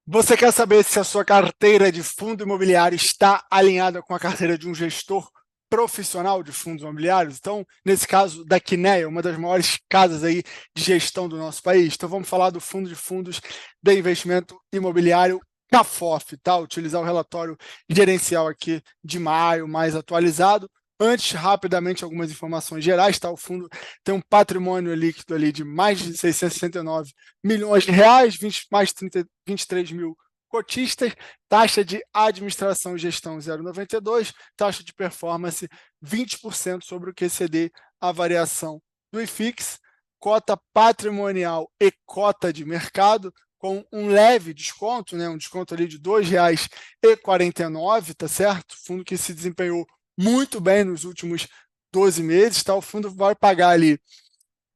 Você quer saber se a sua carteira de fundo imobiliário está alinhada com a carteira de um gestor profissional de fundos imobiliários? Então, nesse caso, da Quineia, uma das maiores casas aí de gestão do nosso país. Então, vamos falar do fundo de fundos de investimento imobiliário CAFOF, tá? Utilizar o relatório gerencial aqui de maio, mais atualizado. Antes, rapidamente, algumas informações gerais, tá? O fundo tem um patrimônio líquido ali de mais de 669 milhões de reais, 23 mil cotistas, taxa de administração e gestão 0,92, taxa de performance 20% sobre o QCD, a variação do IFIX, cota patrimonial e cota de mercado, com um leve desconto, né, um desconto ali de R$ 2,49, tá certo? Fundo que se desempenhou muito bem nos últimos 12 meses, tá? O fundo vai pagar ali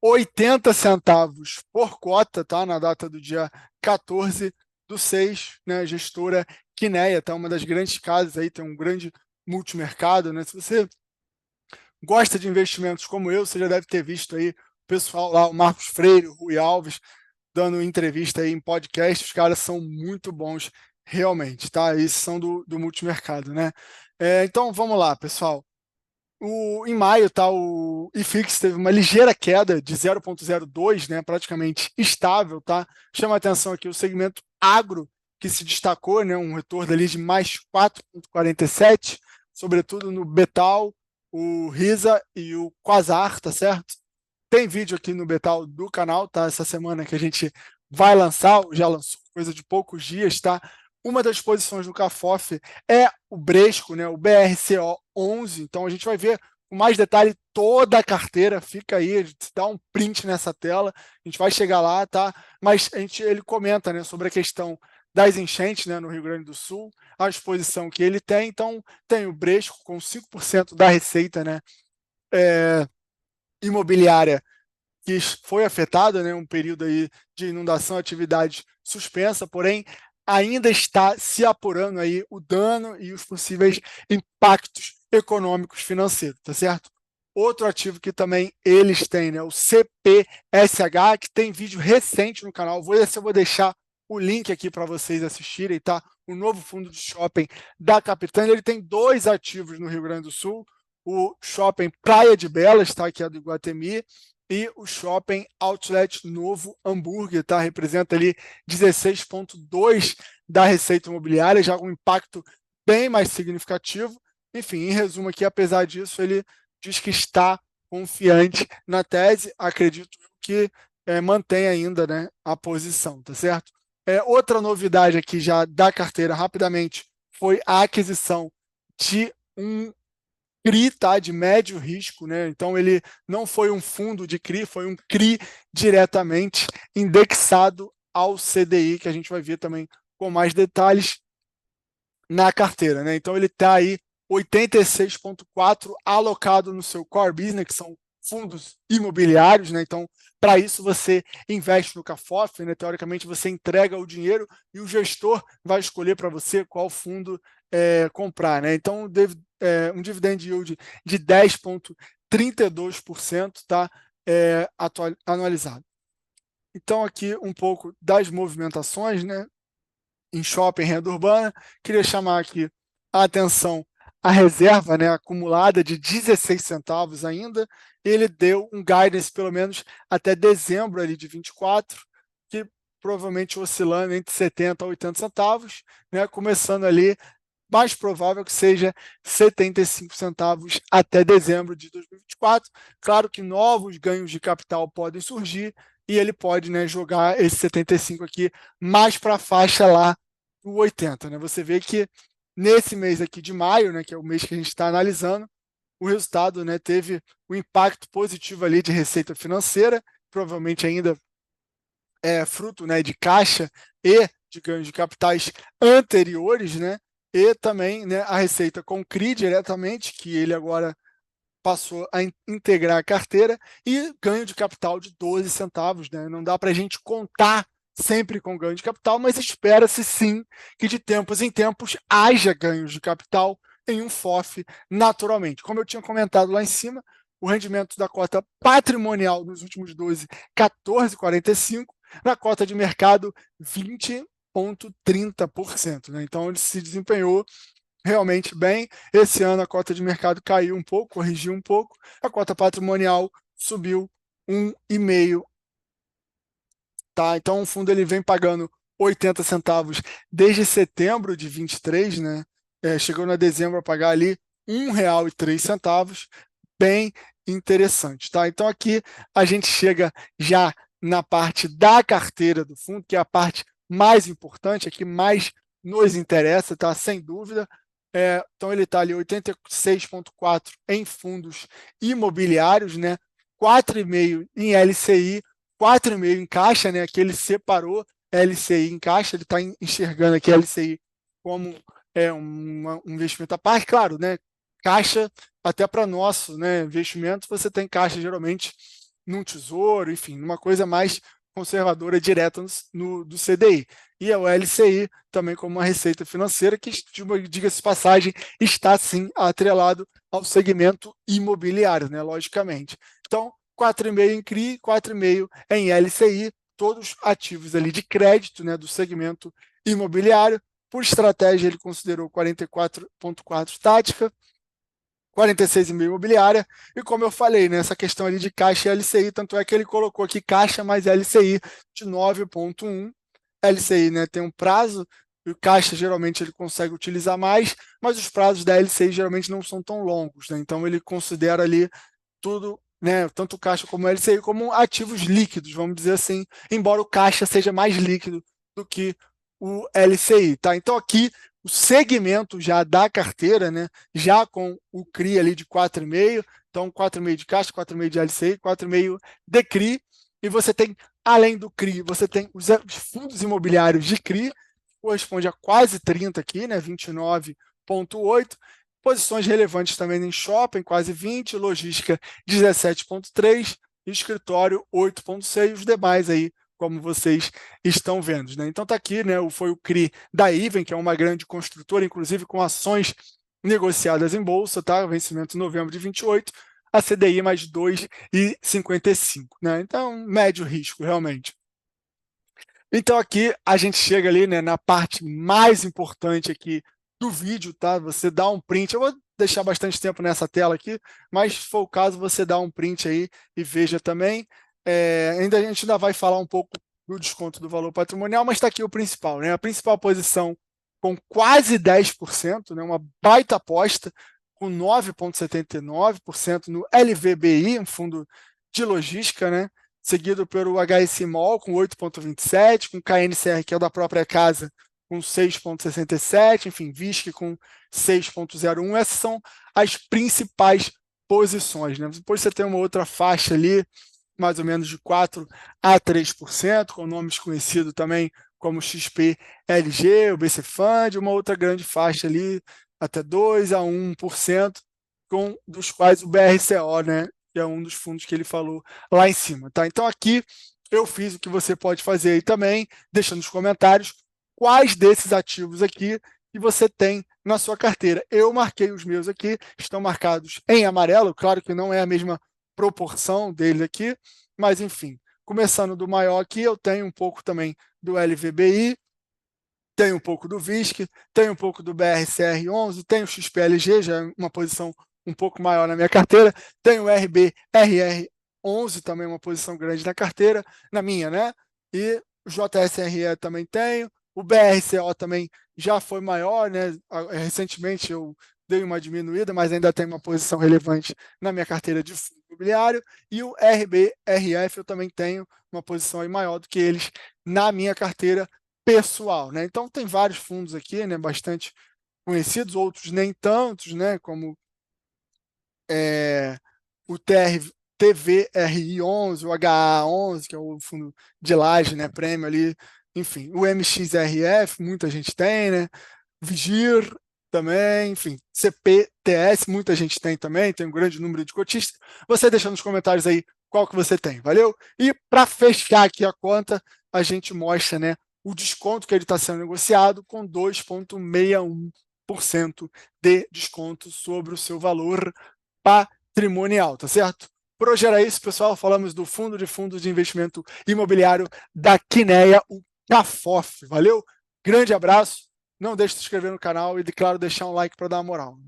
80 centavos por cota, tá? Na data do dia 14/6, né? Gestora Quineia, tá? Uma das grandes casas aí, tem um grande multimercado, né? Se você gosta de investimentos como eu, você já deve ter visto aí o pessoal lá, o Marcos Freire, o Rui Alves, dando entrevista aí em podcast, os caras são muito bons realmente, tá? Esses são do multimercado, né? Então, vamos lá, pessoal. Em maio, tá, o IFIX teve uma ligeira queda de 0,02, né, praticamente estável. Tá? Chama a atenção aqui o segmento agro, que se destacou, né, um retorno ali de mais 4,47, sobretudo no Betal, o Risa e o Quasar, tá certo? Tem vídeo aqui no Betal do canal, tá? Essa semana que a gente vai lançar, já lançou coisa de poucos dias, tá? Uma das posições do CAFOF é o Bresco, né? O BRCO 11. Então a gente vai ver com mais detalhe toda a carteira. Fica aí, a gente dá um print nessa tela. A gente vai chegar lá, tá? Mas ele comenta, né, sobre a questão das enchentes, né, no Rio Grande do Sul, a exposição que ele tem. Então tem o Bresco com 5% da receita, né? É, imobiliária que foi afetada, né, um período aí de inundação, atividade suspensa, porém ainda está se apurando aí o dano e os possíveis impactos econômicos financeiros, tá certo? Outro ativo que também eles têm, né, o CPSH, que tem vídeo recente no canal. Eu vou deixar o link aqui para vocês assistirem, tá? O novo fundo de shopping da Capitânia, ele tem dois ativos no Rio Grande do Sul, o shopping Praia de Belas, tá? Que é do Iguatemi, e o Shopping Outlet Novo Hambúrguer, tá? Representa ali 16,2% da receita imobiliária, já um impacto bem mais significativo. Enfim, em resumo aqui, apesar disso, ele diz que está confiante na tese, acredito que mantém ainda, né, a posição, tá certo? Outra novidade aqui já da carteira, rapidamente, foi a aquisição de um CRI, tá, de médio risco, né? Então ele não foi um fundo de CRI, foi um CRI diretamente indexado ao CDI, que a gente vai ver também com mais detalhes na carteira, né? Então ele está aí 86,4 alocado no seu core business, que são fundos imobiliários, né? Então, para isso você investe no CAFOF, né? Teoricamente você entrega o dinheiro e o gestor vai escolher para você qual fundo comprar, né? Então, um dividend yield de 10,32%, tá? Anualizado. Então, aqui um pouco das movimentações, né? Em shopping, renda urbana. Queria chamar aqui a atenção a reserva, né, acumulada de 16 centavos ainda. Ele deu um guidance pelo menos até dezembro ali de 24, que provavelmente oscilando entre 70 a 80 centavos, né, começando ali, mais provável que seja 75 centavos até dezembro de 2024. Claro que novos ganhos de capital podem surgir e ele pode, né, jogar esse 75 aqui mais para a faixa lá do 80. Né? Você vê que nesse mês aqui de maio, né, que é o mês que a gente está analisando, o resultado, né, teve um impacto positivo ali de receita financeira, provavelmente ainda fruto, né, de caixa e de ganhos de capitais anteriores, né, e também, né, a receita com CRI diretamente, que ele agora passou a integrar a carteira, e ganho de capital de 12 centavos. Né? Não dá para a gente contar sempre com ganho de capital, mas espera-se sim que de tempos em tempos haja ganhos de capital em um FOF naturalmente. Como eu tinha comentado lá em cima, o rendimento da cota patrimonial nos últimos 12, 14,45, na cota de mercado 20, 2,30%, né? Então, ele se desempenhou realmente bem. Esse ano a cota de mercado caiu um pouco, corrigiu um pouco, a cota patrimonial subiu 1,5%. Tá? Então, o fundo ele vem pagando 80 centavos desde setembro de 23, né? Chegou na dezembro a pagar ali R$ 1,03, bem interessante. Tá? Então, aqui a gente chega já na parte da carteira do fundo, que é a parte mais importante, a que mais nos interessa, tá? Sem dúvida. Então, ele está ali 86,4 em fundos imobiliários, né? 4,5 em LCI, 4,5 em caixa, né? Que ele separou LCI em caixa, ele está enxergando aqui a LCI como um investimento à parte, claro, né? Caixa, até para nosso, né, investimento, você tem caixa geralmente num tesouro, enfim, numa coisa mais conservadora direta do CDI. E o LCI também como uma receita financeira que, diga-se de passagem, está sim atrelado ao segmento imobiliário, né, logicamente. Então, 4,5 em CRI, 4,5 em LCI, todos ativos ali de crédito, né, do segmento imobiliário. Por estratégia, ele considerou 44,4 tática, 46,5 imobiliária, e como eu falei, né, essa questão ali de caixa e LCI, tanto é que ele colocou aqui caixa mais LCI de 9,1. LCI, né, tem um prazo, e o caixa geralmente ele consegue utilizar mais, mas os prazos da LCI geralmente não são tão longos, né, então ele considera ali tudo, né, tanto o caixa como o LCI, como ativos líquidos, vamos dizer assim, embora o caixa seja mais líquido do que o LCI. Tá? Então, aqui, o segmento já da carteira, né, já com o CRI ali de 4,5, então 4,5 de caixa, 4,5 de LCI, 4,5 de CRI, e você tem, além do CRI, você tem os fundos imobiliários de CRI, corresponde a quase 30 aqui, né, 29,8. Posições relevantes também em shopping, quase 20, logística 17,3, escritório 8,6, os demais aí, como vocês estão vendo. Né? Então está aqui, né, foi o CRI da Iven, que é uma grande construtora, inclusive com ações negociadas em bolsa, tá? Vencimento em novembro de 28, a CDI mais 2,55. Né? Então, médio risco, realmente. Então aqui a gente chega ali, né, na parte mais importante aqui do vídeo, tá? Você dá um print, eu vou deixar bastante tempo nessa tela aqui, mas se for o caso, você dá um print aí e veja também. A gente ainda vai falar um pouco do desconto do valor patrimonial, mas está aqui o principal, né? A principal posição com quase 10%, né? Uma baita aposta, com 9,79% no LVBI, um fundo de logística, né? Seguido pelo HSMOL com 8,27, com KNCR, que é da própria casa, com 6,67, enfim, VISC com 6,01. Essas são as principais posições. Né? Depois você tem uma outra faixa ali, mais ou menos de 4 a 3%, com nomes conhecidos também como XP-LG, o BC Fund, uma outra grande faixa ali, até 2 a 1%, com dos quais o BRCO, né, que é um dos fundos que ele falou lá em cima. Tá? Então, aqui eu fiz o que você pode fazer aí também, deixando nos comentários quais desses ativos aqui que você tem na sua carteira. Eu marquei os meus aqui, estão marcados em amarelo, claro que não é a mesma proporção dele aqui, mas enfim, começando do maior aqui, eu tenho um pouco também do LVBI, tenho um pouco do VISC, tenho um pouco do BRCR11, tenho o XPLG, já é uma posição um pouco maior na minha carteira, tenho o RBRR11, também uma posição grande na carteira, na minha, né? E o JSRE também tenho, o BRCO também já foi maior, né? Recentemente eu dei uma diminuída, mas ainda tem uma posição relevante na minha carteira de fundo imobiliário, e o RBRF eu também tenho uma posição aí maior do que eles na minha carteira pessoal. Né? Então tem vários fundos aqui, né, bastante conhecidos, outros nem tantos, né, como o TVRI11, o HA11, que é o fundo de laje, né, prêmio ali, enfim, o MXRF, muita gente tem, né, Vigir também, enfim, CPTS, muita gente tem também, tem um grande número de cotistas. Você deixa nos comentários aí qual que você tem, valeu? E para fechar aqui a conta, a gente mostra, né, o desconto que ele está sendo negociado com 2,61% de desconto sobre o seu valor patrimonial, tá certo? Por hoje era isso, pessoal. Falamos do fundo de fundos de investimento imobiliário da Quineia, o CAFOF. Valeu? Grande abraço, não deixe de se inscrever no canal e, claro, deixar um like para dar uma moral.